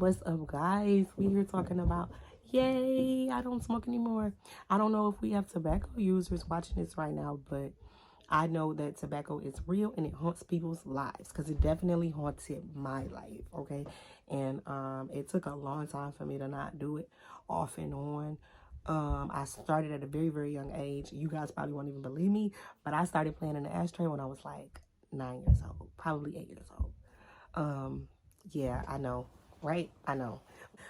What's up, guys? We here talking about, yay, I don't smoke anymore. I don't know if we have tobacco users watching this right now, but I know that tobacco is real and it haunts people's lives, because it definitely haunted my life, okay? And it took a long time for me to not do it off and on. I started at a very, very young age. You guys probably won't even believe me, but I started playing in the ashtray when I was like 9 years old, probably 8 years old. Yeah, I know, right? I know.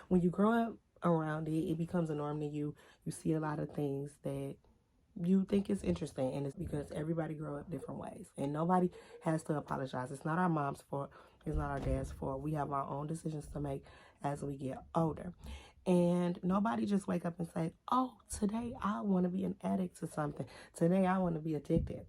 When you grow up around it, it becomes a norm to you. You see a lot of things that you think is interesting, and it's because everybody grow up different ways, and nobody has to apologize. It's not our mom's fault. It's not our dad's fault. We have our own decisions to make as we get older. And nobody just wake up and say, oh, today I want to be an addict to something. Today I want to be addicted.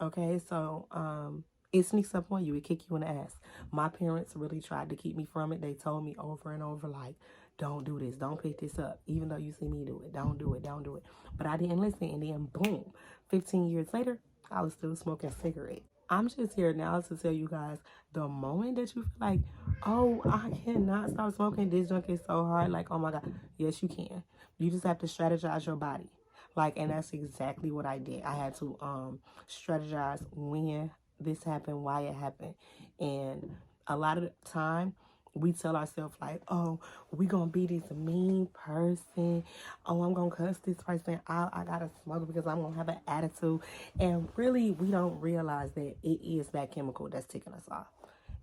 Okay, so it sneaks up on you. It kick you in the ass. My parents really tried to keep me from it. They told me over and over, like, don't do this. Don't pick this up. Even though you see me do it. Don't do it. Don't do it. But I didn't listen. And then, boom, 15 years later, I was still smoking cigarettes. I'm just here now to tell you guys, the moment that you feel like, oh, I cannot stop smoking. This junk is so hard. Like, oh, my God. Yes, you can. You just have to strategize your body. Like, and that's exactly what I did. I had to strategize when this happened, why it happened. And a lot of the time, we tell ourselves like, oh, we gonna be this mean person. Oh, I'm gonna cuss this person out. I gotta smoke because I'm gonna have an attitude. And really, we don't realize that it is that chemical that's taking us off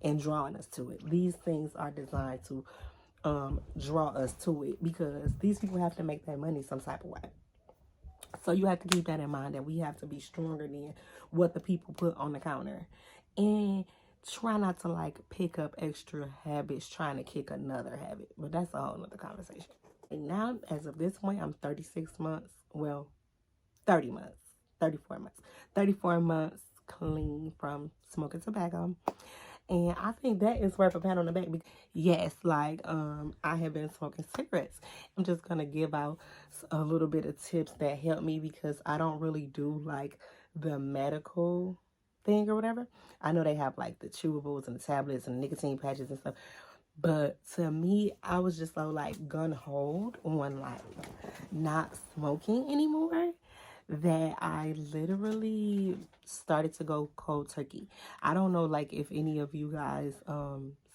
and drawing us to it. These things are designed to draw us to it, because these people have to make their money some type of way. So you have to keep that in mind, that we have to be stronger than what the people put on the counter. And try not to like pick up extra habits trying to kick another habit. But that's a whole nother conversation. And now, as of this point, I'm 36 months. Well, 30 months. 34 months. 34 months clean from smoking tobacco. And I think that is worth a pat on the back. Yes, like, I have been smoking cigarettes. I'm just going to give out a little bit of tips that help me, because I don't really do, like, the medical thing or whatever. I know they have, like, the chewables and the tablets and the nicotine patches and stuff. But to me, I was just so, like, gun-ho on, like, not smoking anymore, that I literally started to go cold turkey. I don't know, like, if any of you guys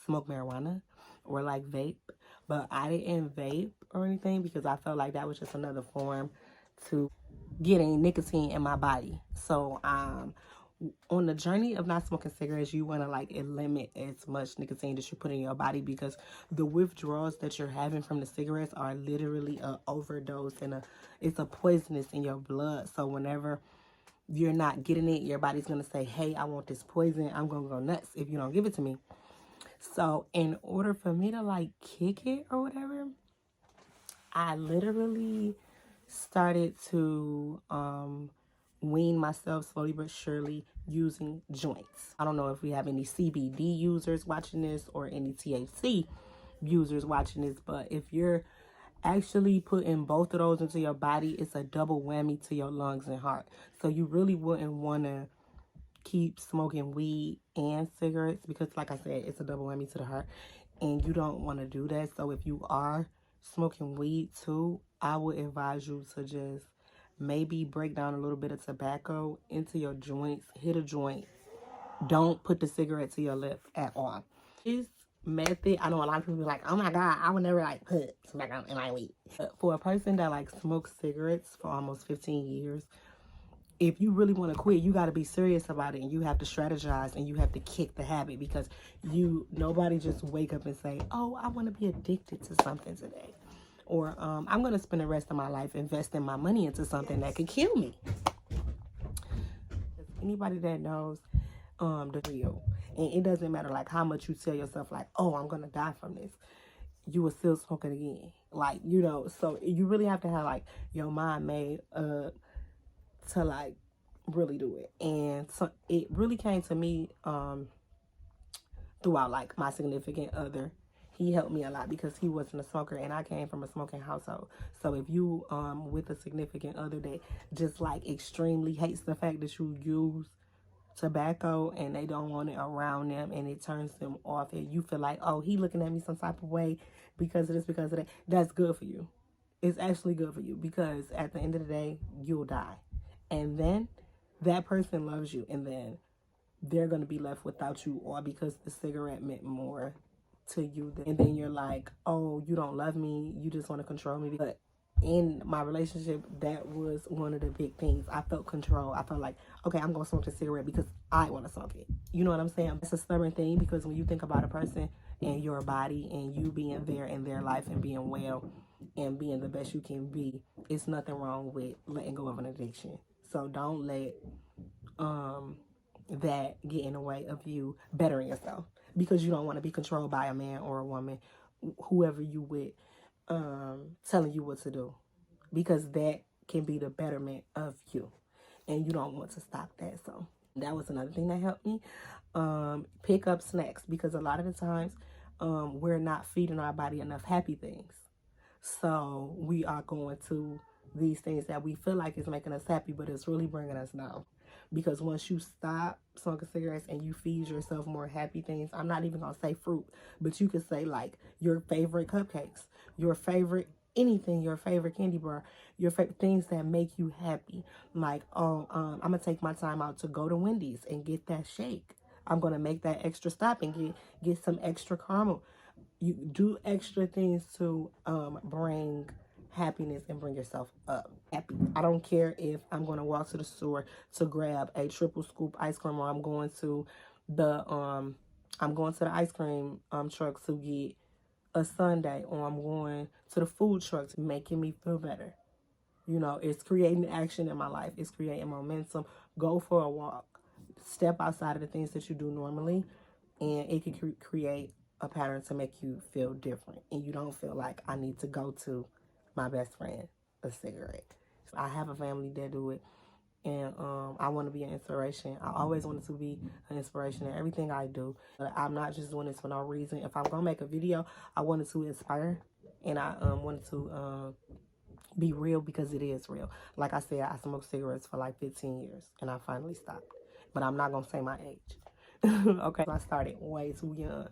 smoke marijuana or like vape, but I didn't vape or anything because I felt like that was just another form to getting nicotine in my body. So on the journey of not smoking cigarettes, you want to like limit as much nicotine that you put in your body, because the withdrawals that you're having from the cigarettes are literally a overdose, and it's a poisonous in your blood. So whenever you're not getting it, your body's going to say, hey, I want this poison. I'm going to go nuts if you don't give it to me. So in order for me to like kick it or whatever, I literally started to wean myself slowly but surely using joints. I don't know if we have any CBD users watching this or any THC users watching this, but if you're actually putting both of those into your body, it's a double whammy to your lungs and heart. So you really wouldn't want to keep smoking weed and cigarettes, because like I said, it's a double whammy to the heart, and you don't want to do that. So if you are smoking weed too, I would advise you to just maybe break down a little bit of tobacco into your joints, hit a joint. Don't put the cigarette to your lip at all. This method, I know a lot of people are like, oh my God, I would never like put tobacco in my weed. But for a person that like smokes cigarettes for almost 15 years, if you really want to quit, you got to be serious about it, and you have to strategize, and you have to kick the habit, because nobody just wake up and say, oh, I want to be addicted to something today. Or I'm going to spend the rest of my life investing my money into something that could kill me. Anybody that knows the real, and it doesn't matter like how much you tell yourself like, oh, I'm going to die from this, you will still smoke it again. Like, you know, so you really have to have like your mind made up to like really do it. And so it really came to me throughout like my significant other. He helped me a lot because he wasn't a smoker, and I came from a smoking household. So if you with a significant other that just like extremely hates the fact that you use tobacco and they don't want it around them and it turns them off and you feel like, oh, he looking at me some type of way because of this, because of that, that's good for you. It's actually good for you because at the end of the day, you'll die. And then that person loves you and then they're going to be left without you, or because the cigarette meant more to you. And then you're like, oh, you don't love me. You just want to control me. But in my relationship, that was one of the big things. I felt control. I felt like, okay, I'm going to smoke a cigarette because I want to smoke it. You know what I'm saying? It's a stubborn thing because when you think about a person and your body and you being there in their life and being well and being the best you can be, it's nothing wrong with letting go of an addiction. So don't let that get in the way of you bettering yourself because you don't want to be controlled by a man or a woman, whoever you with, telling you what to do, because that can be the betterment of you and you don't want to stop that. So that was another thing that helped me. Pick up snacks, because a lot of the times we're not feeding our body enough happy things, so we are going to these things that we feel like is making us happy, but it's really bringing us down. Because once you stop smoking cigarettes and you feed yourself more happy things, I'm not even going to say fruit, but you could say like your favorite cupcakes, your favorite anything, your favorite candy bar, your favorite things that make you happy. Like, oh, I'm going to take my time out to go to Wendy's and get that shake. I'm going to make that extra stop and get some extra caramel. You do extra things to bring happiness and bring yourself up happy. I don't care if I'm going to walk to the store to grab a triple scoop ice cream, or I'm going to the ice cream truck to get a sundae, or I'm going to the food truck to making me feel better. You know, it's creating action in my life. It's creating momentum. Go for a walk. Step outside of the things that you do normally, and it can create a pattern to make you feel different. And you don't feel like I need to go to my best friend a cigarette. I have a family that do it, and I want to be an inspiration. I always wanted to be an inspiration in everything I do. But I'm not just doing this for no reason. If I'm gonna make a video, I wanted to inspire, and I wanted to be real, because it is real. Like I said, I smoked cigarettes for like 15 years, and I finally stopped. But I'm not gonna say my age. Okay, I started way too young,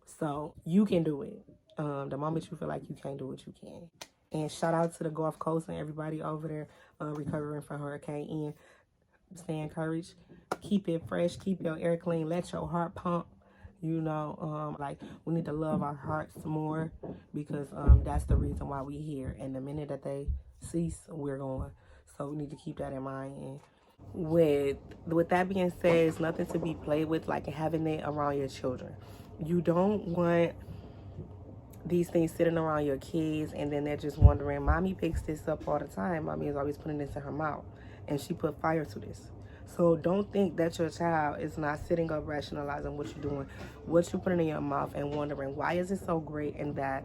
so you can do it. The moment you feel like you can't do it, you can. And shout out to the Gulf Coast and everybody over there recovering from Hurricane Ian. Stay encouraged. Keep it fresh. Keep your air clean. Let your heart pump. You know, like, we need to love our hearts more, because that's the reason why we here. And the minute that they cease, we're going. So we need to keep that in mind. And with that being said, it's nothing to be played with, like having it around your children. You don't want these things sitting around your kids and then they're just wondering, mommy picks this up all the time. Mommy is always putting this in her mouth and she put fire to this. So don't think that your child is not sitting up rationalizing what you're doing, what you're putting in your mouth, and wondering why is it so great, and that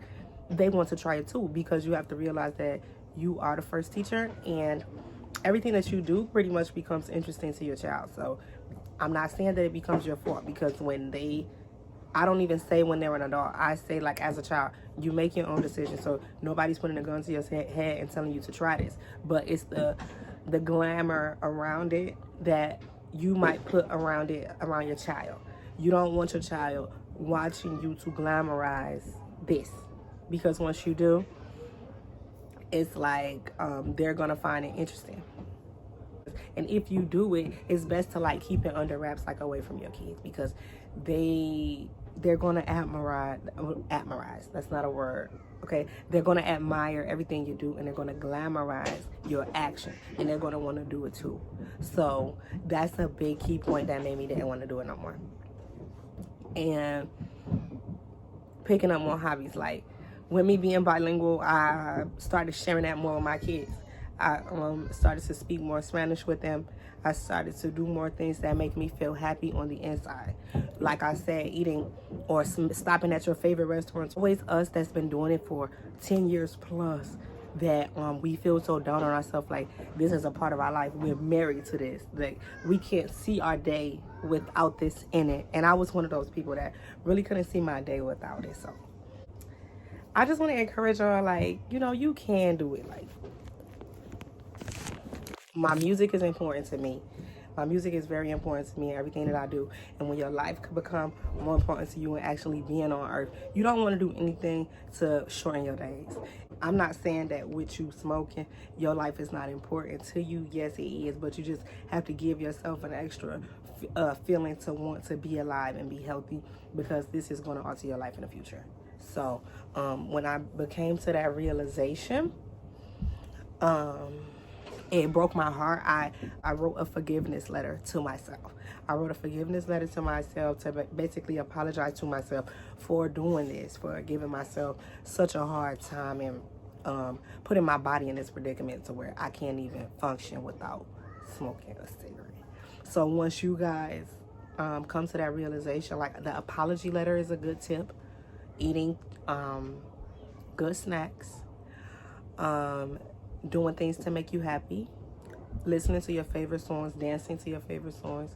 they want to try it too. Because you have to realize that you are the first teacher, and everything that you do pretty much becomes interesting to your child. So I'm not saying that it becomes your fault, because I don't even say when they're an adult. I say, like, as a child, you make your own decision. So nobody's putting a gun to your head and telling you to try this. But it's the glamour around it that you might put around your child. You don't want your child watching you to glamorize this, because once you do, it's like they're gonna find it interesting. And if you do it, it's best to like keep it under wraps, like away from your kids, because they're gonna admire. That's not a word. Okay, they're gonna admire everything you do, and they're gonna glamorize your action, and they're gonna want to do it too. So that's a big key point that made me didn't want to do it no more. And picking up more hobbies, like with me being bilingual, I started sharing that more with my kids. I started to speak more Spanish with them. I started to do more things that make me feel happy on the inside. Like I said, eating or stopping at your favorite restaurants. Always us that's been doing it for 10 years plus, that we feel so down on ourselves, like this is a part of our life. We're married to this. Like, we can't see our day without this in it. And I was one of those people that really couldn't see my day without it. So I just want to encourage y'all, like, you know, you can do it. Like, my music is important to me. My music is very important to me and everything that I do. And when your life could become more important to you and actually being on earth, you don't want to do anything to shorten your days. I'm not saying that with you smoking, your life is not important to you. Yes, it is, but you just have to give yourself an extra feeling to want to be alive and be healthy, because this is going to alter your life in the future. So when I became to that realization, it broke my heart. I wrote a forgiveness letter to myself. I wrote a forgiveness letter to myself to basically apologize to myself for doing this, for giving myself such a hard time and putting my body in this predicament to where I can't even function without smoking a cigarette. So once you guys come to that realization, like, the apology letter is a good tip. Eating good snacks, doing things to make you happy, listening to your favorite songs, dancing to your favorite songs,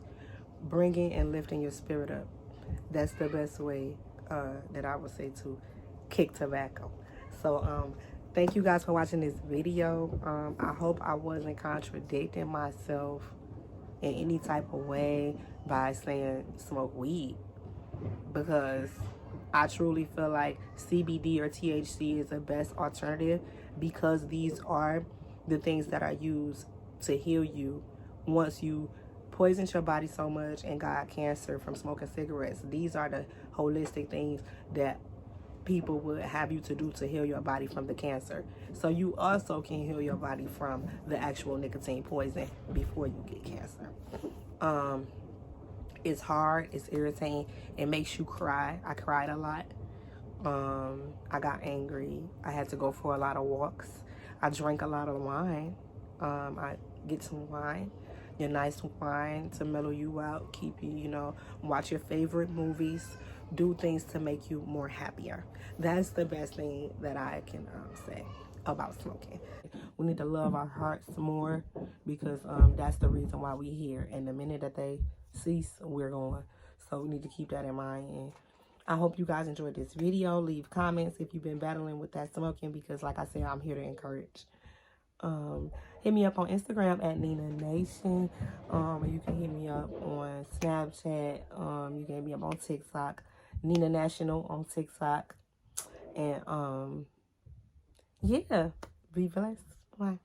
bringing and lifting your spirit up. That's the best way that I would say to kick tobacco. So thank you guys for watching this video. I hope I wasn't contradicting myself in any type of way by saying smoke weed, because I truly feel like CBD or THC is the best alternative, because these are the things that are used to heal you once you poisoned your body so much and got cancer from smoking cigarettes. These are the holistic things that people would have you to do to heal your body from the cancer. So you also can heal your body from the actual nicotine poison before you get cancer. It's hard, it's irritating, it makes you cry. I cried a lot. I got angry. I had to go for a lot of walks. I drank a lot of wine. I get some wine, your nice wine to mellow you out, keep you, watch your favorite movies, do things to make you more happier. That's the best thing that I can say about smoking. We need to love our hearts more, because that's the reason why we're here. And the minute that they cease, we're going. So we need to keep that in mind. And I hope you guys enjoyed this video. Leave comments if you've been battling with that smoking, because like I said, I'm here to encourage. Hit me up on Instagram at Nina Nation. You can hit me up on Snapchat. You can hit me up on TikTok, Nina National on TikTok. And yeah, be blessed. Bye.